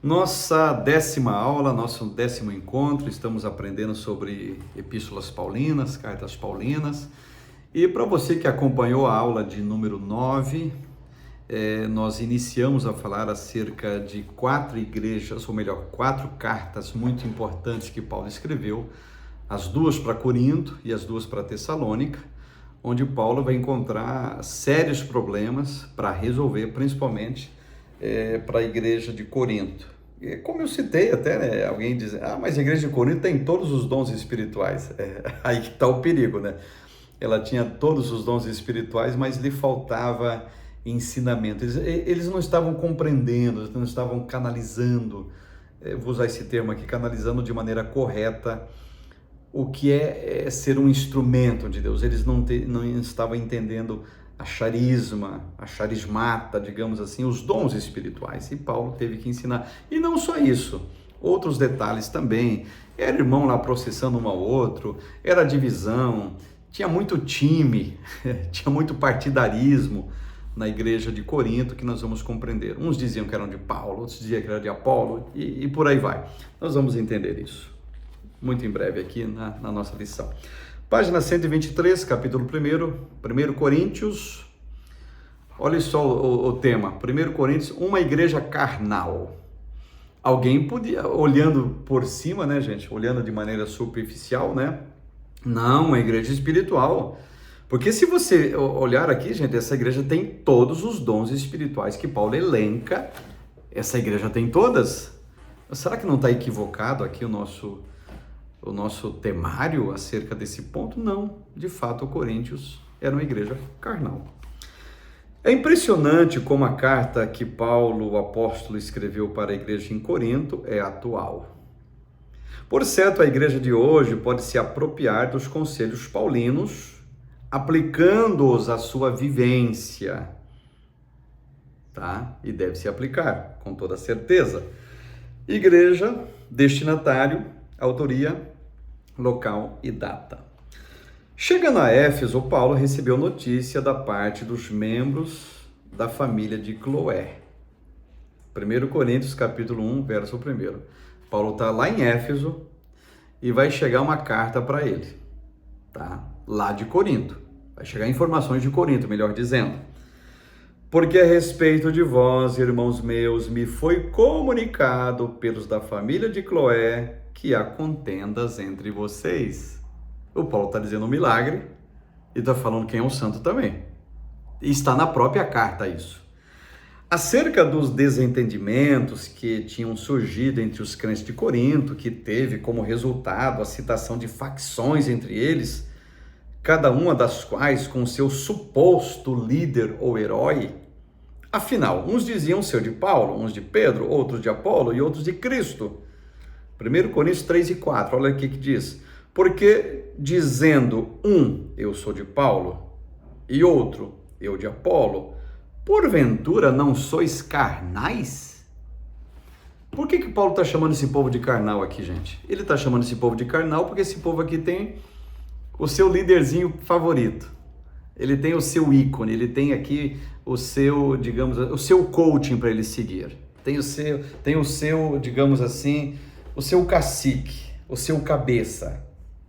Nossa 10ª aula, nosso 10º encontro, estamos aprendendo sobre epístolas paulinas, cartas paulinas. E para você que acompanhou a aula de número 9, nós iniciamos a falar acerca de 4 igrejas, ou melhor, 4 cartas muito importantes que Paulo escreveu, as 2 para Corinto e as 2 para Tessalônica, onde Paulo vai encontrar sérios problemas para resolver, principalmente para a igreja de Corinto. E como eu citei até, né, alguém diz, mas a igreja de Corinto tem todos os dons espirituais. Aí que está o perigo, né? Ela tinha todos os dons espirituais, mas lhe faltava ensinamento. Eles não estavam compreendendo, eles não estavam canalizando, vou usar esse termo aqui, canalizando de maneira correta o que é ser um instrumento de Deus. Eles não estavam entendendo a charismata, digamos assim, os dons espirituais. E Paulo teve que ensinar. E não só isso, outros detalhes também. Era irmão lá processando um ao outro, era divisão, tinha muito time, tinha muito partidarismo na igreja de Corinto, que nós vamos compreender. Uns diziam que eram de Paulo, outros diziam que era de Apolo, e por aí vai. Nós vamos entender isso muito em breve aqui na nossa lição. Página 123, capítulo 1 Coríntios. Olha só o tema, 1 Coríntios, uma igreja carnal. Alguém podia, olhando por cima, né, gente? Olhando de maneira superficial, né? Não, uma igreja espiritual. Porque se você olhar aqui, gente, essa igreja tem todos os dons espirituais que Paulo elenca. Essa igreja tem todas. Será que não está equivocado aqui o nosso temário acerca desse ponto? Não, de fato, o Coríntios era uma igreja carnal. É impressionante como a carta que Paulo, o apóstolo, escreveu para a igreja em Corinto é atual. Por certo, a igreja de hoje pode se apropriar dos conselhos paulinos, aplicando-os à sua vivência, tá? E deve se aplicar, com toda certeza. Igreja, destinatário, autoria, local e data. Chegando a Éfeso, Paulo recebeu notícia da parte dos membros da família de Cloé. 1 Coríntios, capítulo 1, verso 1. Paulo está lá em Éfeso e vai chegar uma carta para ele, tá? Lá de Corinto. Vai chegar informações de Corinto, melhor dizendo. Porque a respeito de vós, irmãos meus, me foi comunicado pelos da família de Cloé que há contendas entre vocês. O Paulo está dizendo um milagre e está falando quem é o santo também. E está na própria carta isso. Acerca dos desentendimentos que tinham surgido entre os crentes de Corinto, que teve como resultado a citação de facções entre eles, cada uma das quais com seu suposto líder ou herói. Afinal, uns diziam ser de Paulo, uns de Pedro, outros de Apolo e outros de Cristo. 1 Coríntios 3 e 4, olha aqui que diz. Porque dizendo eu sou de Paulo, e outro, eu de Apolo, porventura não sois carnais? Por que Paulo está chamando esse povo de carnal aqui, gente? Ele está chamando esse povo de carnal porque esse povo aqui tem o seu líderzinho favorito. Ele tem o seu ícone, ele tem aqui o seu, digamos, o seu coaching para ele seguir. Tem o seu, digamos assim, o seu cacique, o seu cabeça.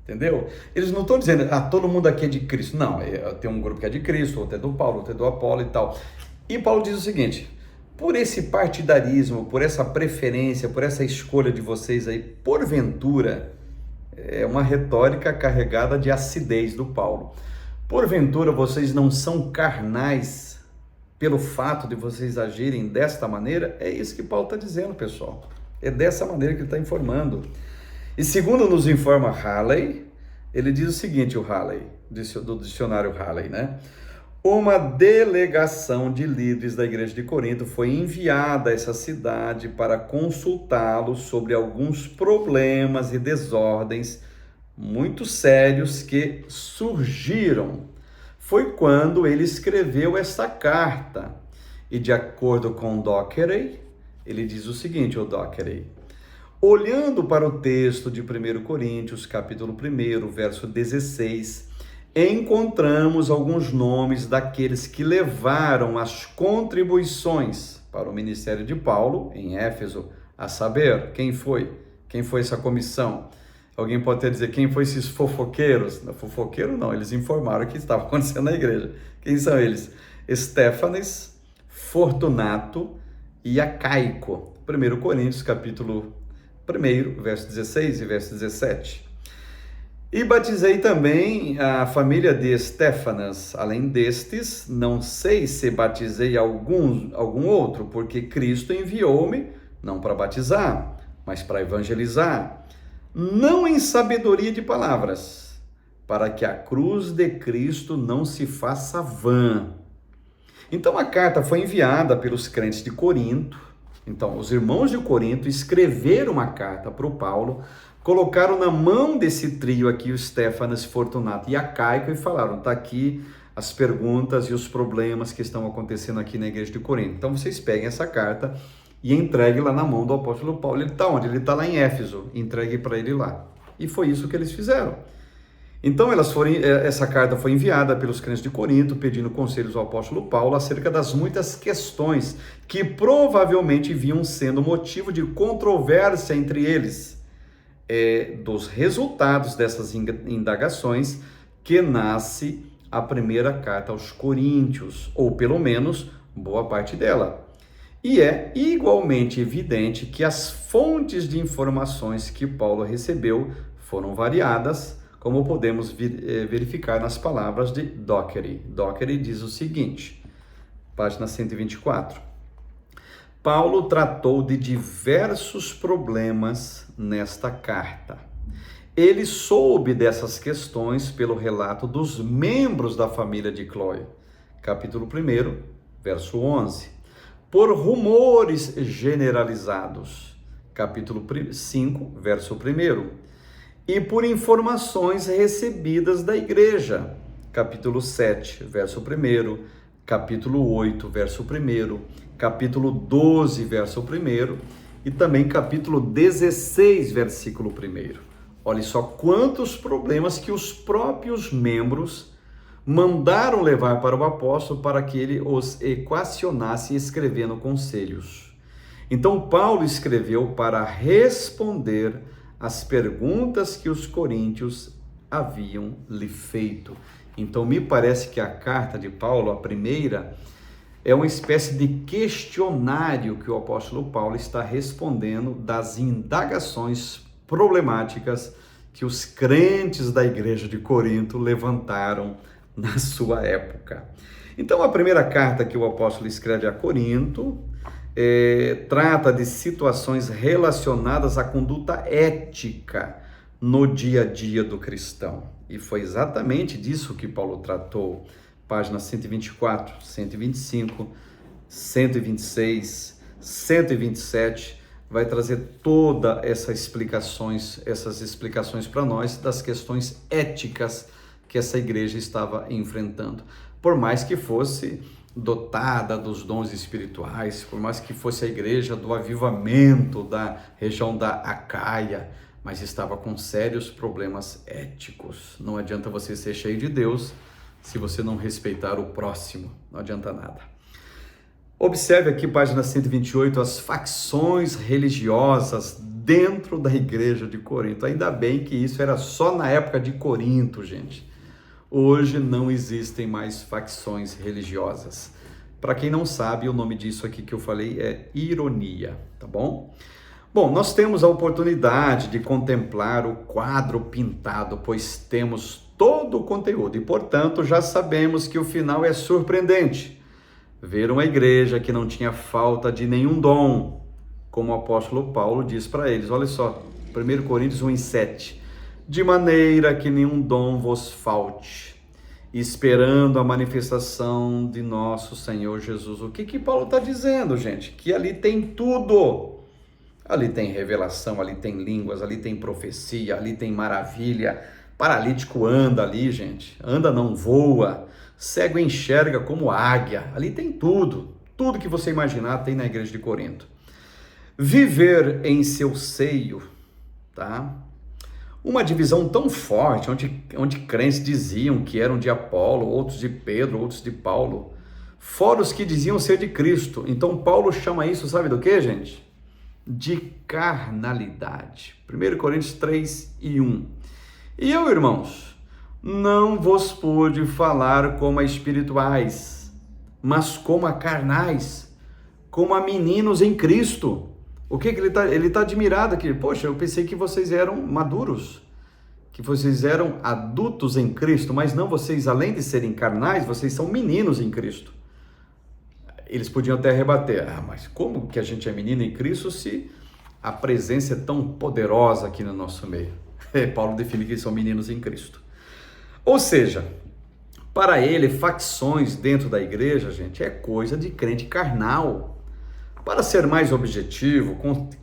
Entendeu? Eles não estão dizendo, todo mundo aqui é de Cristo. Não, tem um grupo que é de Cristo, outro é do Paulo, outro é do Apolo e tal. E Paulo diz o seguinte, por esse partidarismo, por essa preferência, por essa escolha de vocês aí, porventura, é uma retórica carregada de acidez do Paulo. Porventura vocês não são carnais pelo fato de vocês agirem desta maneira? É isso que Paulo está dizendo, pessoal. É dessa maneira que ele está informando. E segundo nos informa Halley, ele diz o seguinte, o Halley, do dicionário Halley, né? Uma delegação de líderes da igreja de Corinto foi enviada a essa cidade para consultá-los sobre alguns problemas e desordens muito sérios que surgiram. Foi quando ele escreveu esta carta. E de acordo com Dockeray, ele diz o seguinte, o Dockeray, olhando para o texto de 1 Coríntios, capítulo 1, verso 16, encontramos alguns nomes daqueles que levaram as contribuições para o ministério de Paulo, em Éfeso, A saber, quem foi? Quem foi essa comissão? Alguém pode até dizer, quem foi esses fofoqueiros? Não, fofoqueiro não, eles informaram o que estava acontecendo na igreja. Quem são eles? Estéfanes, Fortunato e Acaico. 1 Coríntios, capítulo 1, verso 16 e verso 17. E batizei também a família de Estéfanas. Além destes, não sei se batizei algum outro, porque Cristo enviou-me não para batizar, mas para evangelizar, não em sabedoria de palavras, para que a cruz de Cristo não se faça vã. Então a carta foi enviada pelos crentes de Corinto. Então os irmãos de Corinto escreveram uma carta para o Paulo, colocaram na mão desse trio aqui, o Estéfanas, Fortunato e Acaico, e falaram, está aqui as perguntas e os problemas que estão acontecendo aqui na igreja de Corinto. Então vocês peguem essa carta e entregue lá na mão do apóstolo Paulo. Ele está onde? Ele está lá em Éfeso. Entregue para ele lá. E foi isso que eles fizeram. Então essa carta foi enviada pelos crentes de Corinto, pedindo conselhos ao apóstolo Paulo acerca das muitas questões que provavelmente vinham sendo motivo de controvérsia entre eles. Dos resultados dessas indagações que nasce a primeira carta aos Coríntios, ou pelo menos boa parte dela. E é igualmente evidente que as fontes de informações que Paulo recebeu foram variadas, como podemos verificar nas palavras de Dockery. Dockery diz o seguinte, página 124. Paulo tratou de diversos problemas nesta carta. Ele soube dessas questões pelo relato dos membros da família de Cloé, capítulo 1, verso 11. Por rumores generalizados, capítulo 5, verso 1, e por informações recebidas da igreja, capítulo 7, verso 1, capítulo 8, verso 1, capítulo 12, verso 1, e também capítulo 16, versículo 1. Olha só quantos problemas que os próprios membros mandaram levar para o apóstolo para que ele os equacionasse escrevendo conselhos. Então Paulo escreveu para responder as perguntas que os coríntios haviam lhe feito. Então me parece que a carta de Paulo, a primeira, é uma espécie de questionário que o apóstolo Paulo está respondendo das indagações problemáticas que os crentes da igreja de Corinto levantaram na sua época. Então, a primeira carta que o apóstolo escreve a Corinto trata de situações relacionadas à conduta ética no dia a dia do cristão. E foi exatamente disso que Paulo tratou. Páginas 124, 125, 126, 127, vai trazer todas essas explicações para nós das questões éticas que essa igreja estava enfrentando. Por mais que fosse dotada dos dons espirituais, por mais que fosse a igreja do avivamento da região da Acaia, mas estava com sérios problemas éticos. Não adianta você ser cheio de Deus se você não respeitar o próximo, não adianta nada. Observe aqui, página 128, as facções religiosas dentro da igreja de Corinto. Ainda bem que isso era só na época de Corinto, gente. Hoje não existem mais facções religiosas. Para quem não sabe, o nome disso aqui que eu falei é ironia, tá bom? Bom, nós temos a oportunidade de contemplar o quadro pintado, pois temos todo o conteúdo e, portanto, já sabemos que o final é surpreendente. Ver uma igreja que não tinha falta de nenhum dom, como o apóstolo Paulo diz para eles. Olha só, 1 Coríntios 1:7. De maneira que nenhum dom vos falte, esperando a manifestação de nosso Senhor Jesus. O que Paulo está dizendo, gente? Que ali tem tudo. Ali tem revelação, ali tem línguas, ali tem profecia, ali tem maravilha. Paralítico anda ali, gente. Anda, não voa. Cego enxerga como águia. Ali tem tudo. Tudo que você imaginar tem na igreja de Corinto. Viver em seu seio, tá? Uma divisão tão forte, onde crentes diziam que eram de Apolo, outros de Pedro, outros de Paulo, fora os que diziam ser de Cristo. Então Paulo chama isso, sabe do que, gente? de carnalidade. 1 Coríntios 3:1. E eu, irmãos, não vos pude falar como a espirituais, mas como a carnais, como a meninos em Cristo. O que ele está? Ele está admirado aqui. Poxa, eu pensei que vocês eram maduros, que vocês eram adultos em Cristo, mas não, vocês, além de serem carnais, vocês são meninos em Cristo. Eles podiam até rebater, mas como que a gente é menino em Cristo se a presença é tão poderosa aqui no nosso meio? Paulo define que eles são meninos em Cristo. Ou seja, para ele, facções dentro da igreja, gente, é coisa de crente carnal. Para ser mais objetivo,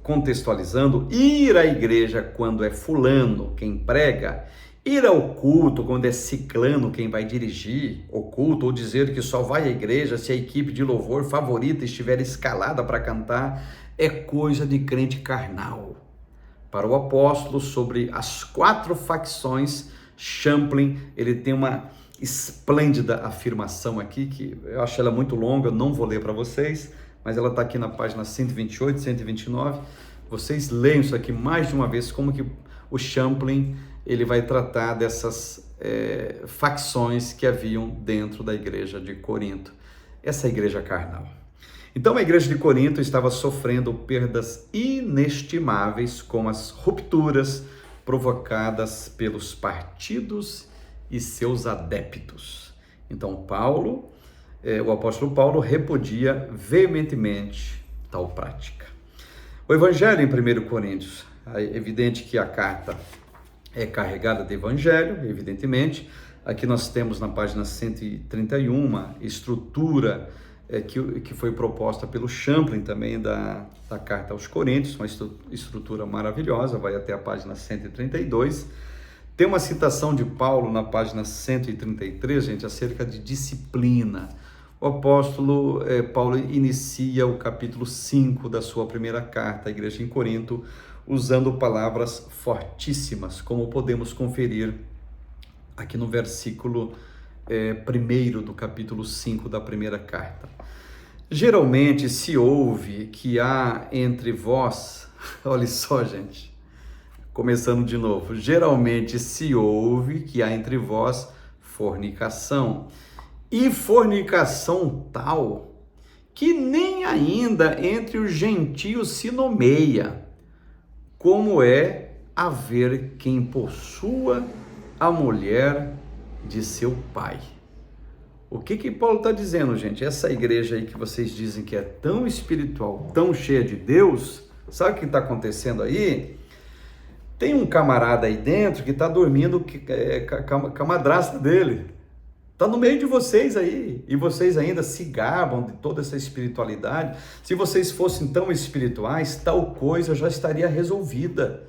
contextualizando, ir à igreja quando é fulano quem prega, ir ao culto quando é ciclano quem vai dirigir o culto, ou dizer que só vai à igreja se a equipe de louvor favorita estiver escalada para cantar, é coisa de crente carnal. Para o apóstolo, sobre as 4 facções, Champlin, ele tem uma esplêndida afirmação aqui, que eu acho ela muito longa, eu não vou ler para vocês, mas ela está aqui na página 128, 129. Vocês leiam isso aqui mais de uma vez, como que o Champlin ele vai tratar dessas facções que haviam dentro da igreja de Corinto, essa igreja carnal. Então a igreja de Corinto estava sofrendo perdas inestimáveis com as rupturas provocadas pelos partidos e seus adeptos. Então o apóstolo Paulo repudia veementemente tal prática. O evangelho em 1 Coríntios, é evidente que a carta é carregada de evangelho, evidentemente. Aqui nós temos na página 131 uma estrutura que foi proposta pelo Champlin também da carta aos Coríntios, uma estrutura maravilhosa, vai até a página 132. Tem uma citação de Paulo na página 133, gente, acerca de disciplina. O apóstolo Paulo inicia o capítulo 5 da sua primeira carta à igreja em Corinto, usando palavras fortíssimas, como podemos conferir aqui no versículo 1 do capítulo 5 da primeira carta. Geralmente se ouve que há entre vós, olha só, gente, começando de novo, geralmente se ouve que há entre vós fornicação, e fornicação tal que nem ainda entre os gentios se nomeia, como é haver quem possua a mulher de seu pai. O que Paulo está dizendo, gente? Essa igreja aí que vocês dizem que é tão espiritual, tão cheia de Deus, sabe o que está acontecendo aí? Tem um camarada aí dentro que está dormindo com a madrasta dele. Está no meio de vocês aí, e vocês ainda se gabam de toda essa espiritualidade. Se vocês fossem tão espirituais, tal coisa já estaria resolvida.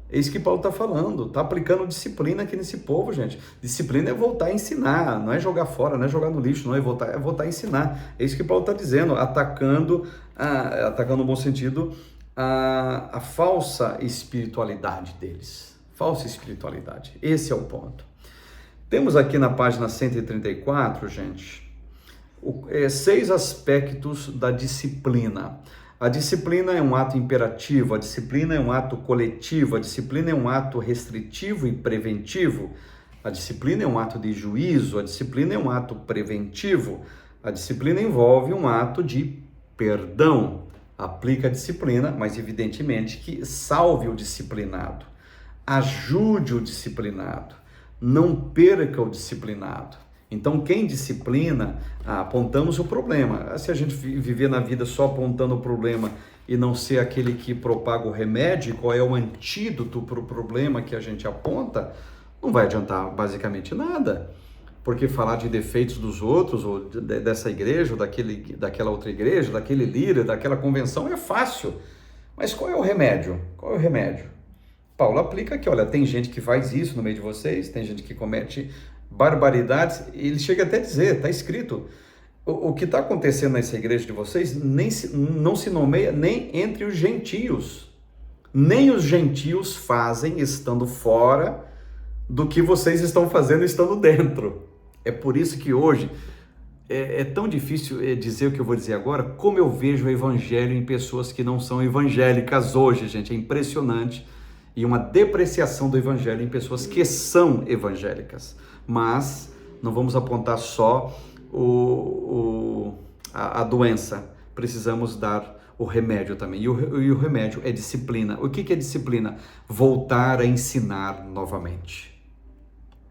É isso que Paulo está falando, está aplicando disciplina aqui nesse povo, gente. Disciplina é voltar a ensinar, não é jogar fora, não é jogar no lixo, não é voltar a ensinar. É isso que Paulo está dizendo, atacando no bom sentido, a falsa espiritualidade deles. Falsa espiritualidade, esse é o ponto. Temos aqui na página 134, gente, 6 aspectos da disciplina. A disciplina é um ato imperativo, a disciplina é um ato coletivo, a disciplina é um ato restritivo e preventivo, a disciplina é um ato de juízo, a disciplina é um ato preventivo, a disciplina envolve um ato de perdão. Aplica a disciplina, mas evidentemente que salve o disciplinado, ajude o disciplinado, não perca o disciplinado. Então, quem disciplina, apontamos o problema. Se a gente viver na vida só apontando o problema e não ser aquele que propaga o remédio, qual é o antídoto para o problema que a gente aponta, não vai adiantar basicamente nada. Porque falar de defeitos dos outros, ou dessa igreja, ou daquela outra igreja, daquele líder, daquela convenção, é fácil. Mas qual é o remédio? Qual é o remédio? Paulo aplica que, olha, tem gente que faz isso no meio de vocês, tem gente que comete barbaridades, ele chega até a dizer, está escrito, o que está acontecendo nessa igreja de vocês não se nomeia nem entre os gentios, nem os gentios fazem estando fora do que vocês estão fazendo estando dentro. É por isso que hoje é tão difícil dizer o que eu vou dizer agora, como eu vejo o evangelho em pessoas que não são evangélicas hoje, gente, é impressionante, e uma depreciação do evangelho em pessoas que são evangélicas, mas não vamos apontar só a doença, precisamos dar o remédio também, e o remédio é disciplina. O que é disciplina? Voltar a ensinar novamente.